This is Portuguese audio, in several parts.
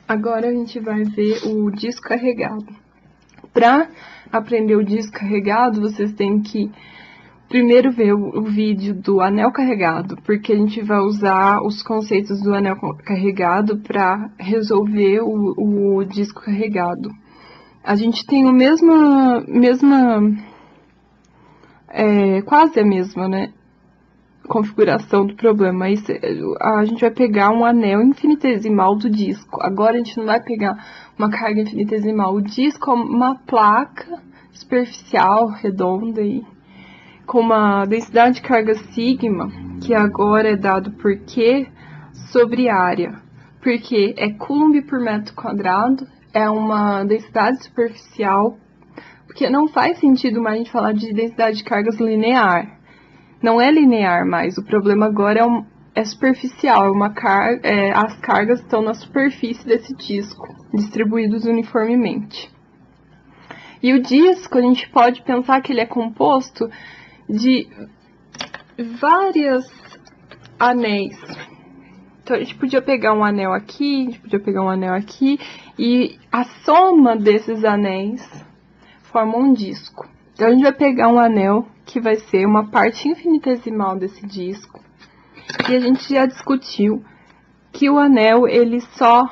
Agora a gente vai ver o disco carregado. Para aprender o disco carregado, vocês têm que primeiro ver o vídeo do anel carregado, porque a gente vai usar os conceitos do anel carregado para resolver o disco carregado. A gente tem a quase a mesma, né, configuração do problema. A gente vai pegar um anel infinitesimal do disco. Agora a gente não vai pegar uma carga infinitesimal. O disco é uma placa superficial, redonda, aí, com uma densidade de carga sigma, que agora é dado por Q sobre área. Porque é Coulomb por metro quadrado, é uma densidade superficial, porque não faz sentido mais a gente falar de densidade de cargas linear. Não é linear mais, o problema agora é superficial, as cargas estão na superfície desse disco, distribuídos uniformemente. E o disco, a gente pode pensar que ele é composto de vários anéis. Então, a gente podia pegar um anel aqui, a gente podia pegar um anel aqui, e a soma desses anéis forma um disco. Então, a gente vai pegar um anel que vai ser uma parte infinitesimal desse disco. E a gente já discutiu que o anel, ele só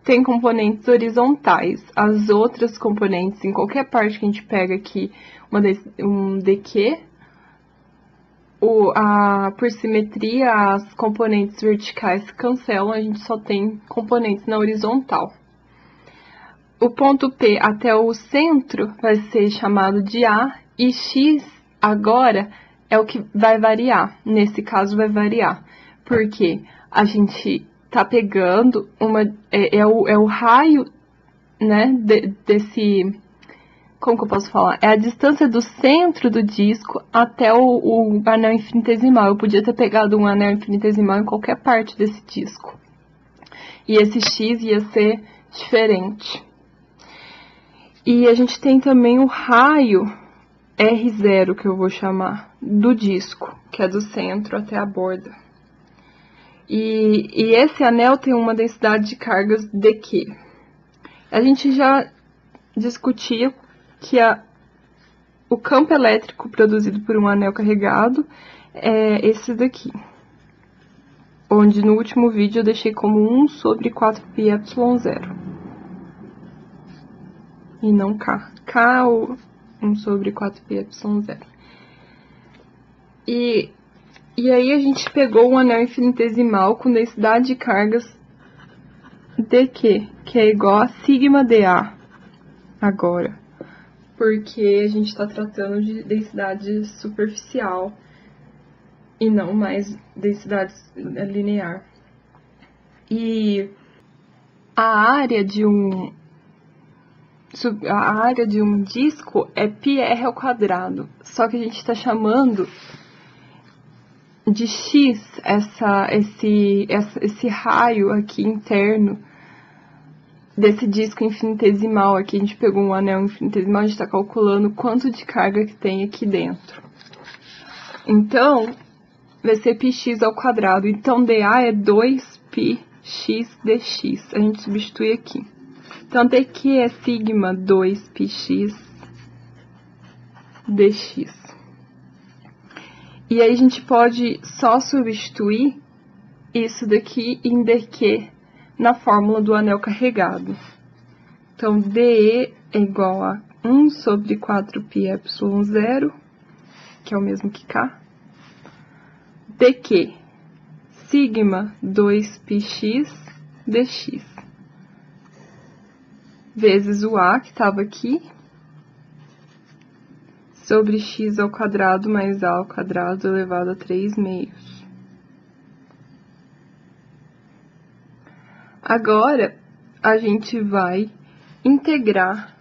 tem componentes horizontais. As outras componentes, em qualquer parte que a gente pega aqui, um DQ, por simetria, as componentes verticais se cancelam, a gente só tem componentes na horizontal. O ponto P até o centro vai ser chamado de A, e X agora é o que vai variar. Nesse caso vai variar, porque a gente tá pegando o raio, né, como que eu posso falar? É a distância do centro do disco até o anel infinitesimal. Eu podia ter pegado um anel infinitesimal em qualquer parte desse disco. E esse X ia ser diferente. E a gente tem também o raio R0, que eu vou chamar, do disco, que é do centro até a borda. E esse anel tem uma densidade de cargas dQ. A gente já discutiu que o campo elétrico produzido por um anel carregado é esse daqui, onde no último vídeo eu deixei como 1 sobre 4πε0, e não K. K ou 1 sobre 4πε0. E aí a gente pegou um anel infinitesimal com densidade de cargas dQ, que é igual a sigma dA agora, porque a gente está tratando de densidade superficial e não mais densidade linear. E a área de um disco é πr ao quadrado, só que a gente está chamando de x esse raio aqui interno desse disco infinitesimal. Aqui a gente pegou um anel infinitesimal, a gente está calculando quanto de carga que tem aqui dentro. Então, vai ser πx ao quadrado. Então, dA é 2πx dx. A gente substitui aqui. Então, dq é sigma 2πx dx. E aí a gente pode só substituir isso daqui em dq na fórmula do anel carregado. Então, dE é igual a 1 sobre 4πε0, que é o mesmo que K. dQ, sigma 2πx dx, vezes o A, que estava aqui, sobre x ao quadrado mais a ao quadrado elevado a 3 meios. Agora, a gente vai integrar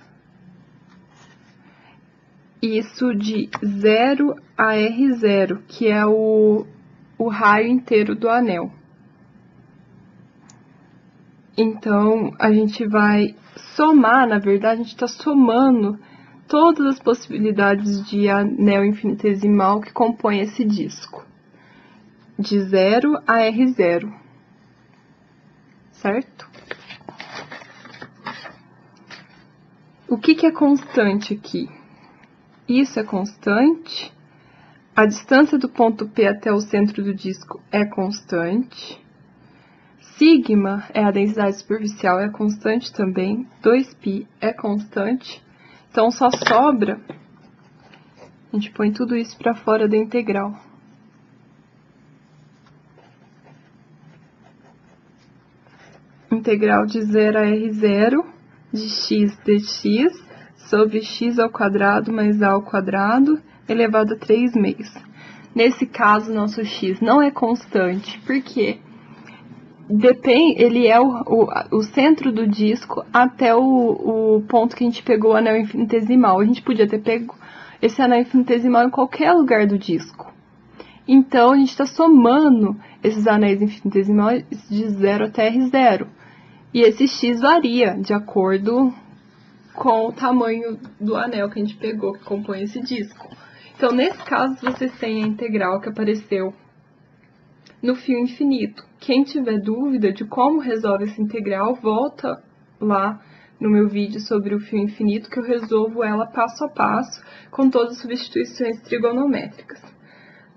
isso de 0 a R0, que é o raio inteiro do anel. Então, a gente vai somar, na verdade, a gente está somando todas as possibilidades de anel infinitesimal que compõem esse disco, de 0 a R0, certo? O que é constante aqui? Isso é constante. A distância do ponto P até o centro do disco é constante. Sigma é a densidade superficial, é constante também. 2π é constante. Então, só sobra... A gente põe tudo isso para fora da integral. Integral de 0 a R0 de x dx sobre x ao quadrado mais a ao quadrado elevado a 3 meios. Nesse caso, nosso x não é constante, porque ele é o centro do disco até o ponto que a gente pegou o anel infinitesimal. A gente podia ter pego esse anel infinitesimal em qualquer lugar do disco. Então, a gente está somando esses anéis infinitesimais de 0 até R0. E esse x varia de acordo com o tamanho do anel que a gente pegou, que compõe esse disco. Então, nesse caso, vocês têm a integral que apareceu no fio infinito. Quem tiver dúvida de como resolve essa integral, volta lá no meu vídeo sobre o fio infinito, que eu resolvo ela passo a passo, com todas as substituições trigonométricas.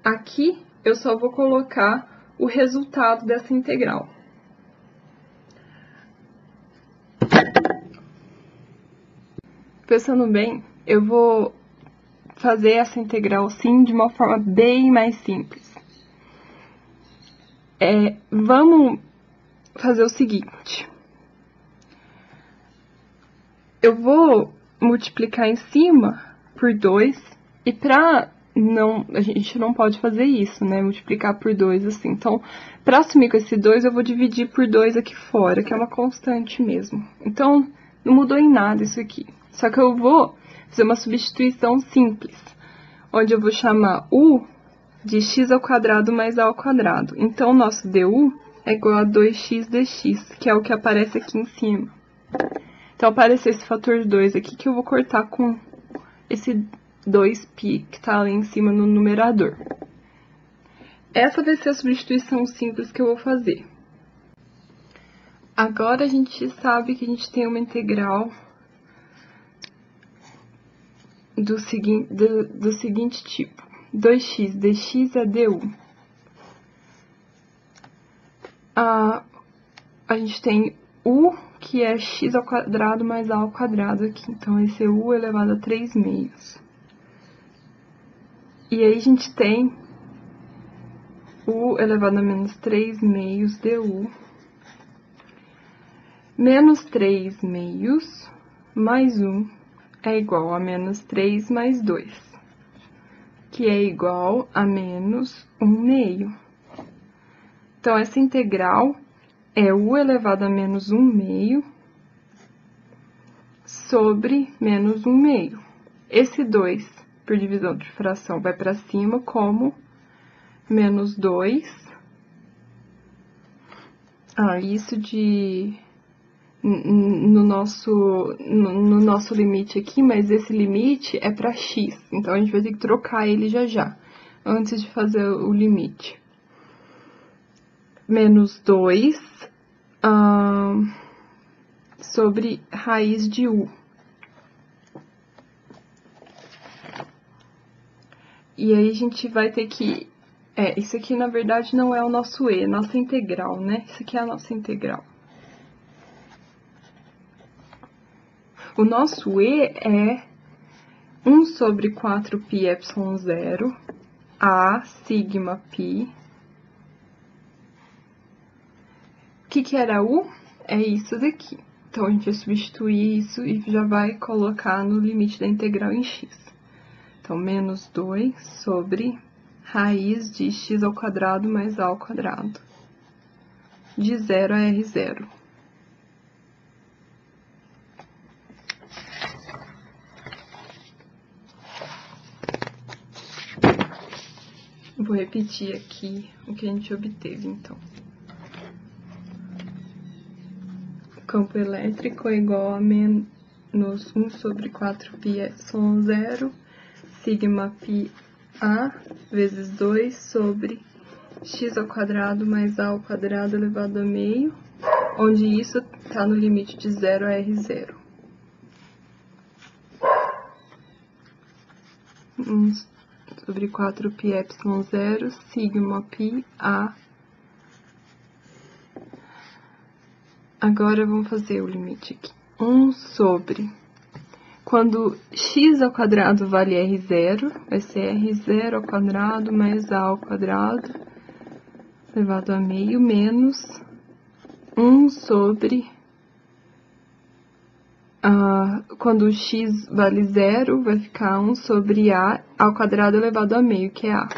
Aqui, eu só vou colocar o resultado dessa integral. Pensando bem, eu vou fazer essa integral, sim, de uma forma bem mais simples. Vamos fazer o seguinte. Eu vou multiplicar em cima por 2, e a gente não pode fazer isso, né? Multiplicar por 2 assim. Então, para assumir com esse 2, eu vou dividir por 2 aqui fora, que é uma constante mesmo. Então, não mudou em nada isso aqui. Só que eu vou fazer uma substituição simples, onde eu vou chamar u de x ao quadrado mais a ao quadrado. Então, o nosso du é igual a 2x dx, que é o que aparece aqui em cima. Então, apareceu esse fator 2 aqui, que eu vou cortar com esse 2π, que está ali em cima no numerador. Essa vai ser a substituição simples que eu vou fazer. Agora, a gente sabe que a gente tem uma integral do seguinte tipo. 2x dx é du. A gente tem u, que é x ao quadrado mais a ao quadrado aqui. Então, esse é u elevado a 3 meios. E aí, a gente tem u elevado a menos 3 meios du. Menos 3 meios mais 1 é igual a menos 3 mais 2, que é igual a menos 1 meio. Então, essa integral é u elevado a menos 1 meio sobre menos 1 meio. Esse 2, por divisão de fração, vai para cima como menos 2. Isso no nosso limite aqui, mas esse limite é para x. Então, a gente vai ter que trocar ele já, antes de fazer o limite. Menos 2 sobre raiz de u. E aí, a gente vai ter que... isso aqui, na verdade, não é o nosso e, é a nossa integral, né? Isso aqui é a nossa integral. O nosso e é 1 sobre 4πε0 a sigma π. O que era u? É isso daqui. Então, a gente vai substituir isso e já vai colocar no limite da integral em x. Então, menos 2 sobre raiz de x ao quadrado mais a ao quadrado, de 0 a R0. Vou repetir aqui o que a gente obteve, então. Campo elétrico é igual a menos 1 sobre 4πε0, sigma πa, vezes 2 sobre x ao quadrado mais a ao quadrado elevado a meio, onde isso está no limite de 0 a R0. 1 sobre 4πε0, sigma π a. Agora vamos fazer o limite aqui. 1 sobre... Quando x ao quadrado vale r0, vai ser r0 ao quadrado mais a ao quadrado elevado a meio menos 1 sobre... quando x vale 0, vai ficar 1 sobre a ao quadrado elevado a meio, que é a.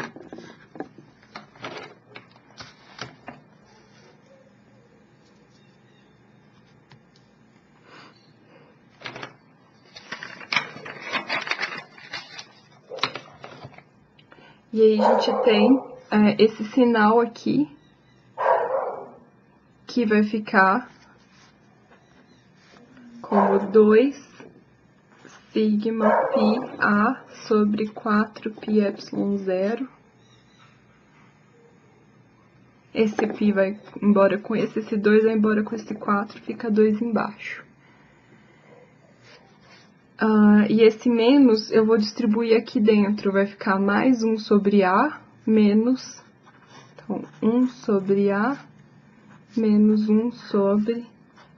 E aí a gente tem esse sinal aqui, que vai ficar como 2 sigma π a sobre 4πε0. Esse π vai embora com esse 2 vai embora com esse 4, fica 2 embaixo. E esse menos eu vou distribuir aqui dentro, vai ficar mais 1 sobre a menos, então, 1 sobre a menos 1 sobre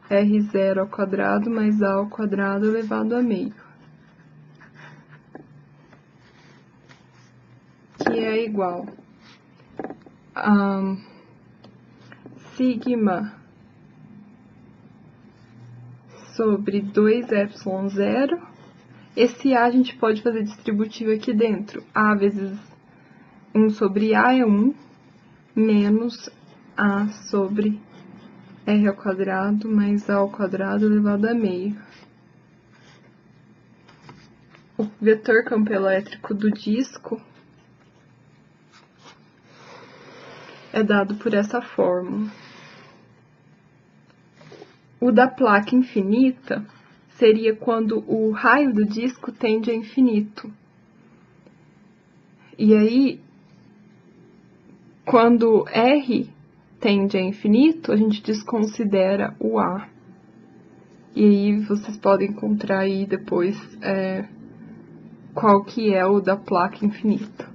r0 ao quadrado mais a ao quadrado elevado a meio. Que é igual a sigma sobre 2ε0. Esse a gente pode fazer distributivo aqui dentro. A vezes 1 sobre a é 1, menos a sobre r ao quadrado mais a ao quadrado elevado a meio. O vetor campo elétrico do disco é dado por essa fórmula. O da placa infinita seria quando o raio do disco tende a infinito. E aí, quando R tende a infinito, a gente desconsidera o A. E aí vocês podem encontrar aí depois qual que é o da placa infinita.